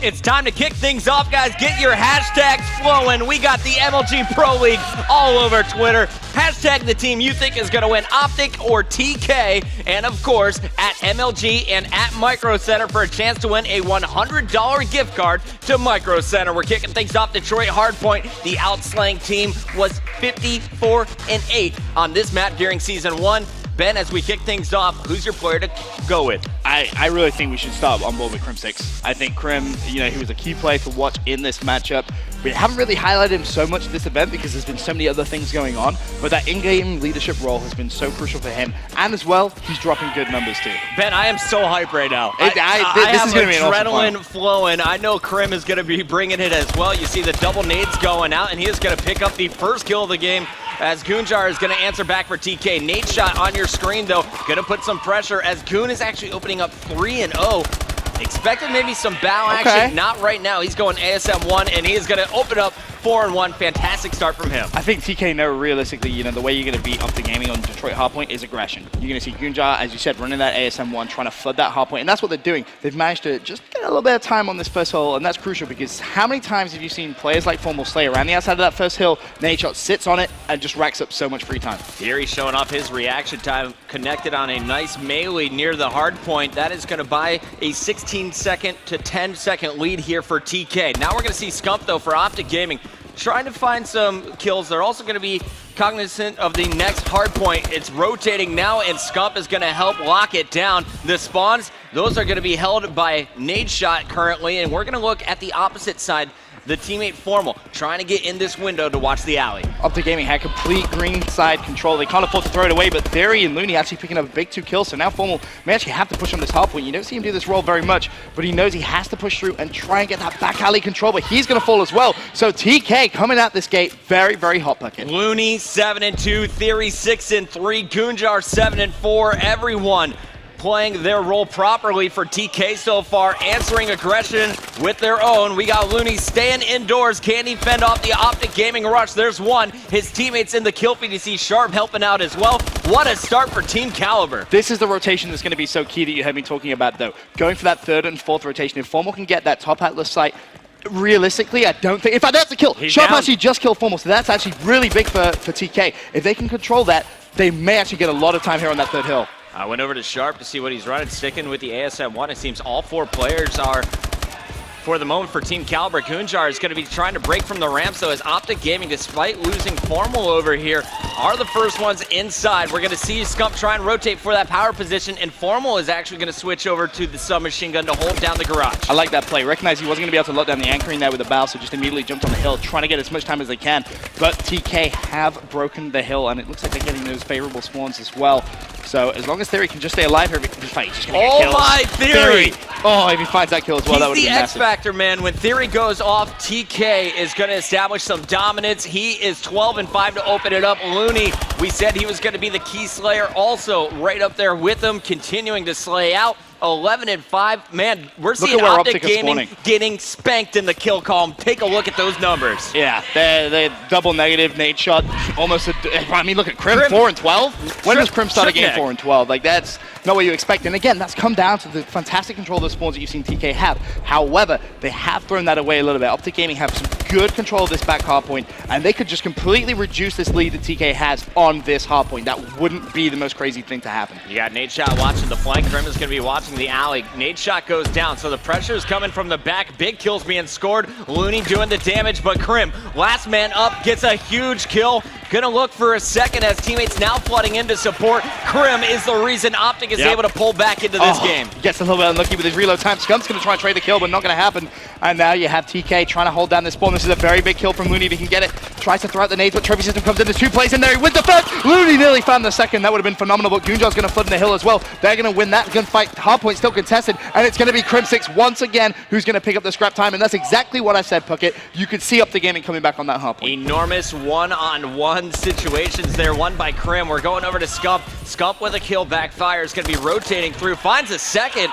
It's time to kick things off, guys. Get your hashtags flowing. We got the MLG Pro League all over Twitter. Hashtag the team you think is going to win, Optic or TK. And of course, at MLG and at Micro Center for a chance to win a $100 gift card to Micro Center. We're kicking things off Detroit Hardpoint. The Outslang team was 54-8 on this map during Season 1. Ben, as we kick things off, who's your player to go with? I really think we should start on board with Crim6. I think Crim, he was a key player to watch in this matchup. We haven't really highlighted him so much this event because there's been so many other things going on, but that in-game leadership role has been so crucial for him. And as well, he's dropping good numbers too. Ben, I am so hyped right now. This is going to be an awesome adrenaline flowing. I know Crim is going to be bringing it as well. You see the double nades going out, and he is going to pick up the first kill of the game as Goonjar is going to answer back for TK. Nade shot on your screen, though, going to put some pressure as Goon is actually opening up 3-0. Expected maybe some bow action, not right now. He's going ASM 1, and he is going to open up 4-1. Fantastic start from him. I think TK know realistically, the way you're going to beat Optic Gaming on Detroit Hardpoint is aggression. You're going to see Goonjar, as you said, running that ASM 1, trying to flood that hardpoint, and that's what they're doing. They've managed to just get a little bit of time on this first hill, and that's crucial because how many times have you seen players like Formal slay around the outside of that first hill, Nade shot sits on it, and just racks up so much free time. Theory showing off his reaction time, connected on a nice melee near the hard point. That is going to buy a 16-second to 10-second lead here for TK. Now we're going to see Scump, though, for Optic Gaming, trying to find some kills. They're also going to be cognizant of the next hard point. It's rotating now, and Scump is going to help lock it down. The spawns, those are going to be held by Nade Shot currently, and we're going to look at the opposite side. The teammate Formal trying to get in this window to watch the alley. Optic Gaming had complete green side control. They can't afford to throw it away, but Theory and Looney actually picking up a big 2 kills. So now Formal may actually have to push on this hard point. You don't see him do this role very much, but he knows he has to push through and try and get that back alley control, but he's going to fall as well. So TK coming out this gate, very, very hot bucket. Looney 7-2, Theory 6-3, Goonjar 7-4. Everyone playing their role properly for TK so far, answering aggression with their own. We got Looney staying indoors. Can he fend off the Optic Gaming rush? There's one. His teammates in the kill feed. You see Sharp helping out as well. What a start for Team Caliber. This is the rotation that's going to be so key that you heard me talking about, though. Going for that third and fourth rotation. If Formal can get that top atlas site, realistically, I don't think... In fact, that's a kill. Sharp actually just killed Formal, so that's actually really big for TK. If they can control that, they may actually get a lot of time here on that third hill. I went over to Sharp to see what he's running, sticking with the ASM 1. It seems all 4 players are, for the moment, for Team Caliber. Goonjar is going to be trying to break from the ramp, so as Optic Gaming, despite losing Formal over here, are the first ones inside. We're going to see Scump try and rotate for that power position, and Formal is actually going to switch over to the submachine gun to hold down the garage. I like that play. Recognize he wasn't going to be able to lock down the anchoring there with the bow, so just immediately jumped on the hill, trying to get as much time as they can. But TK have broken the hill, and it looks like they're getting those favorable spawns as well. So as long as Theory can just stay alive here, he's just going to get kills. Oh my, Theory! Oh, if he finds that kill as well, that would be massive. He's the X-Factor, man. When Theory goes off, TK is going to establish some dominance. He is 12-5 to open it up. Looney, we said he was going to be the key slayer, also right up there with him, continuing to slay out. 11-5. Man, we're seeing Optic Gaming getting spanked in the kill column. Take a look at those numbers. Yeah, they're double negative. Nade shot almost. I mean, look at Crim 4-12. When does Crim start a game 4-12? Like, that's not what you expect. And again, that's come down to the fantastic control of the spawns that you've seen TK have. However, they have thrown that away a little bit. Optic Gaming have some good control of this back hardpoint, and they could just completely reduce this lead that TK has on this hardpoint. That wouldn't be the most crazy thing to happen. You got Nade Shot watching the flank. Crim is going to be watching the alley. Nade Shot goes down, so the pressure is coming from the back. Big kills being scored. Looney doing the damage, but Crim, last man up, gets a huge kill. Gonna look for a second as teammates now flooding in to support. Crim is the reason Optic is able to pull back into this game. Gets a little bit unlucky with his reload time. Scump's gonna try and trade the kill, but not gonna happen. And now you have TK trying to hold down this spawn. This is a very big kill from Looney if he can get it. Tries to throw out the nades, but Trophy System comes in. There's 2 plays in there. He wins the first. Looney nearly found the second. That would have been phenomenal, but Goonjar's gonna flood in the hill as well. They're gonna win that gunfight. Hardpoint still contested, and it's gonna be Crim6 once again who's gonna pick up the scrap time, and that's exactly what I said, Puckett. You could see Optic Gaming coming back on that hardpoint. Enormous one-on-one situations there, won by Crim. We're going over to Scump. Scump with a kill, backfire is gonna be rotating through, finds a second,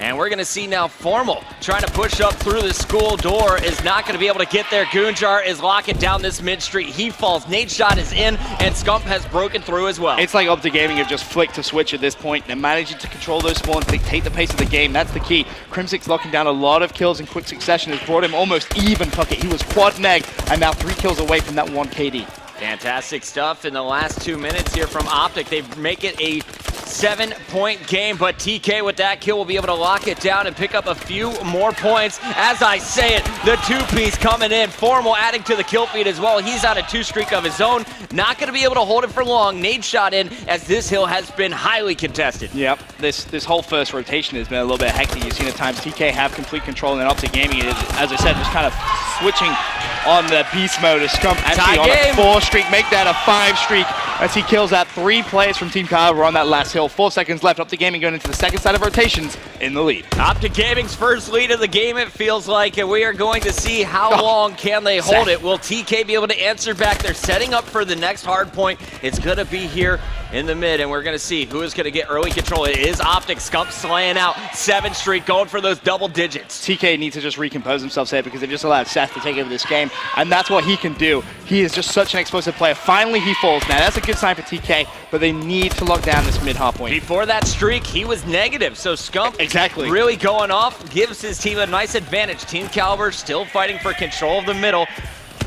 And we're going to see now Formal trying to push up through the school door, is not going to be able to get there. Goonjar is locking down this mid street. He falls. Nade shot is in, and Scump has broken through as well. It's like Optic Gaming have just flicked to switch at this point and managing to control those spawns, dictate the pace of the game. That's the key. Crimsix locking down a lot of kills in quick succession has brought him almost even. Fuck it, he was quad neg and now 3 kills away from that 1 KD. Fantastic stuff in the last 2 minutes here from Optic. They make it a 7-point game, but TK with that kill will be able to lock it down and pick up a few more points. As I say it, the 2-piece coming in. Formal adding to the kill feed as well. He's on a 2 streak of his own. Not going to be able to hold it for long. Nade shot in, as this hill has been highly contested. Yep, this whole first rotation has been a little bit hectic. You've seen at times TK have complete control, and Optic Gaming is, as I said, just kind of switching on the beast mode. As Scump actually on a 4 streak, make that a 5 streak as he kills out 3 players from Team Caliber on that last hill. 4 seconds left. Optic Gaming going into the second side of rotations in the lead. Optic Gaming's first lead of the game, it feels like, and we are going to see how long can they hold it. Will TK be able to answer back? They're setting up for the next hard point. It's going to be here in the mid, and we're going to see who is going to get early control. It is Optic. Scump slaying out 7 streak, going for those double digits. TK needs to just recompose themselves here because they've just allowed Seth to take over this game, and that's what he can do. He is just such an explosive player. Finally, he falls. Now, that's a good sign for TK, but they need to lock down this mid-hard point. Before that streak, he was negative, so Scump exactly really going off, gives his team a nice advantage. Team Caliber still fighting for control of the middle.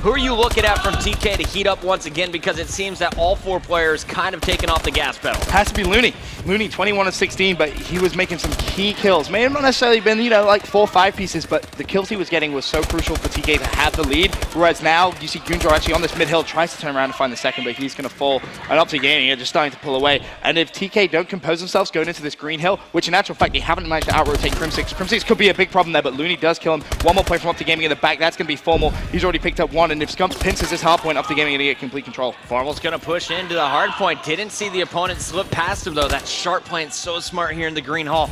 Who are you looking at from TK to heat up once again? Because it seems that all 4 players kind of taken off the gas pedal. Has to be Looney. Looney, 21 of 16, but he was making some key kills. May have not necessarily been, you know, like 4 or 5 pieces, but the kills he was getting was so crucial for TK to have the lead. Whereas now, you see Goonjar actually on this mid-hill, tries to turn around and find the second, but he's going to fall. And Optic Gaming are just starting to pull away. And if TK don't compose themselves going into this green hill, which in actual fact, they haven't managed to out-rotate Crimsix. Crimsix could be a big problem there, but Looney does kill him. 1 more point from Optic Gaming in the back. That's going to be Formal. He's already picked up 1, and if Scump pinces this hard point, Optic Gaming going to get complete control. Formal's going to push into the hard point. Didn't see the opponent slip past him, though. That sharp playing so smart here in the green hall.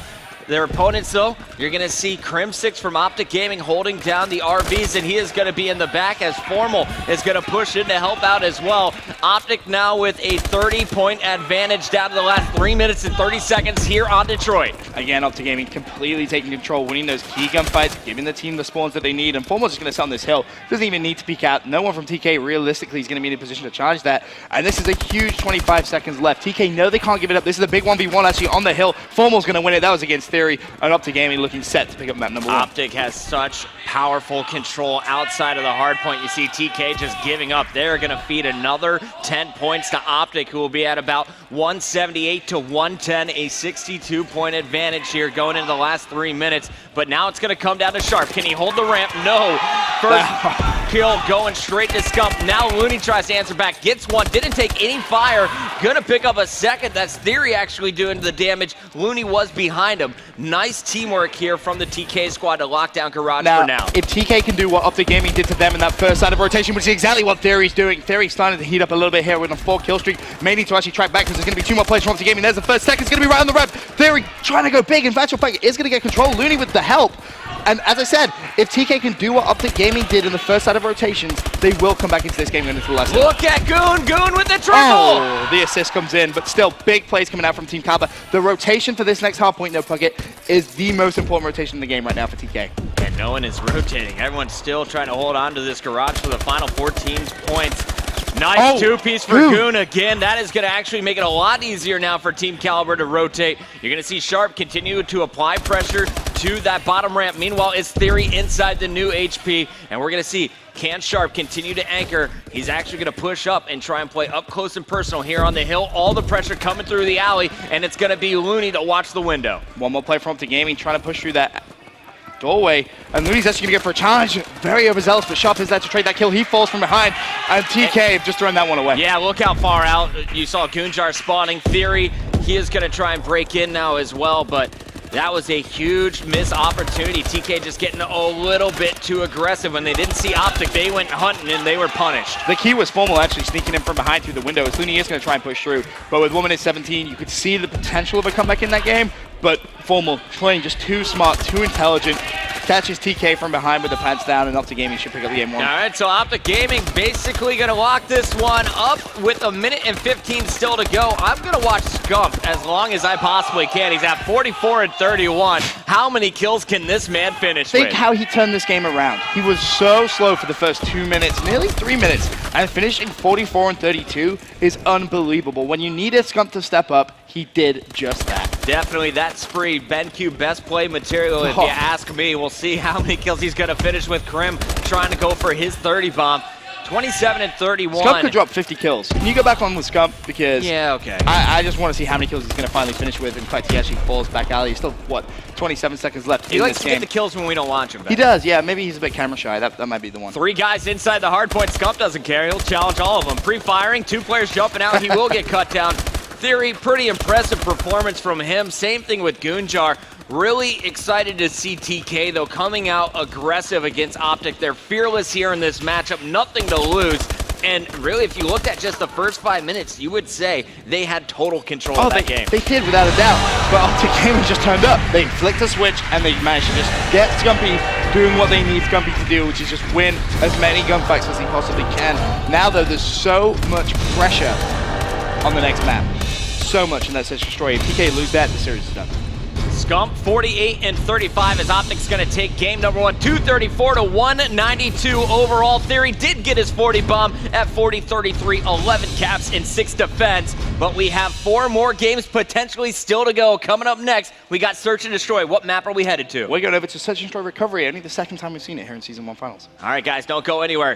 Their opponents, though, you're going to see Crimsix from Optic Gaming holding down the RVs, and he is going to be in the back as Formal is going to push in to help out as well. Optic now with a 30-point advantage down to the last 3 minutes and 30 seconds here on Detroit. Again, Optic Gaming completely taking control, winning those key gunfights, giving the team the spawns that they need, and Formal's just going to sit on this hill. Doesn't even need to peek out. No one from TK realistically is going to be in a position to charge that, and this is a huge 25 seconds left. TK know they can't give it up. This is a big 1v1 actually on the hill. Formal's going to win it. That was against Theory, and Optic Gaming looking set to pick up map number 1. Optic has such powerful control outside of the hard point. You see TK just giving up. They're going to feed another 10 points to Optic, who will be at about 178 to 110, a 62-point advantage here going into the last 3 minutes. But now it's going to come down to Sharp. Can he hold the ramp? No. First kill going straight to Scump. Now Looney tries to answer back, gets 1, didn't take any fire. Gonna pick up a second. That's Theory actually doing the damage. Looney was behind him. Nice teamwork here from the TK squad to lock down Garage for now. If TK can do what Optic Gaming did to them in that first side of rotation, which is exactly what Theory's doing. Theory's starting to heat up a little bit here with a 4 kill streak. May need to actually track back because there's going to be 2 more players from Optic Gaming. There's the first second. It's going to be right on the ramp. Theory trying to go big. In fact, is going to get control. Looney with the help. And as I said, if TK can do what Optic Gaming did in the first side of rotations, they will come back into this game going into the last one. Look at Goon! Goon with the triple! Oh, the assist comes in, but still big plays coming out from Team Caliber. The rotation for this next hard point, no Puckett, is the most important rotation in the game right now for TK. And no one is rotating. Everyone's still trying to hold on to this Garage for the final 14 points. Nice 2-piece for Goon again. That is going to actually make it a lot easier now for Team Caliber to rotate. You're going to see Sharp continue to apply pressure to that bottom ramp. Meanwhile, it's Theory inside the new HP. And we're going to see, can Sharp continue to anchor? He's actually going to push up and try and play up close and personal here on the hill. All the pressure coming through the alley, and it's going to be Looney to watch the window. 1 more play from Optic Gaming, trying to push through that doorway, and Looney's actually going to go for a challenge. Very overzealous, but Sharp is there to trade that kill. He falls from behind, and TK have just thrown that one away. Yeah, look how far out. You saw Goonjar spawning. Theory, he is going to try and break in now as well, but that was a huge missed opportunity. TK just getting a little bit too aggressive. When they didn't see Optic, they went hunting, and they were punished. The key was Formal actually sneaking in from behind through the window. Looney is going to try and push through, but with 1 minute 17, you could see the potential of a comeback in that game, but Formal playing just too smart, too intelligent, catches TK from behind with the pants down, and Optic Gaming should pick up the game 1. All right, so Optic Gaming basically going to lock this one up with 1:15 still to go. I'm going to watch Scump as long as I possibly can. He's at 44 and 31. How many kills can this man finish Think with? how he turned this game around. He was so slow for the first 2 minutes, nearly 3 minutes, and finishing 44 and 32 is unbelievable. When you need a Scump to step up, he did just that. Definitely that spree. BenQ, best play material if you ask me. We'll see how many kills he's going to finish with. Krim trying to go for his 30 bomb. 27 and 31. Scump could drop 50 kills. Can you go back on with Scump? Because yeah, okay. I just want to see how many kills he's going to finally finish with. In fact, he actually falls back alley. He's still, what, 27 seconds left He in likes this to game. get the kills when we don't launch him back. He does, yeah. Maybe he's a bit camera shy. That might be the one. 3 guys inside the hard point. Scump doesn't care. He'll challenge all of them. Pre-firing, 2 players jumping out. He will get cut down. Theory, pretty impressive performance from him. Same thing with Goonjar. Really excited to see TK, though, coming out aggressive against Optic. They're fearless here in this matchup. Nothing to lose. And really, if you looked at just the first 5 minutes, you would say they had total control of that game. They did, without a doubt. But Optic Gaming just turned up. They flicked a switch, and they managed to just get Scumpy doing what they need Scumpy to do, which is just win as many gunfights as he possibly can. Now, though, there's so much pressure on the next map. So much in that Search and Destroy. If TK lose that, the series is done. Scump 48 and 35 as Optic's going to take game number 1, 234 to 192 overall. Theory did get his 40 bomb at 40-33, 11 caps and 6 defense, but we have 4 more games potentially still to go. Coming up next, we got Search and Destroy. What map are we headed to? We're going over to Search and Destroy Recovery, only the second time we've seen it here in Season 1 Finals. All right, guys, don't go anywhere.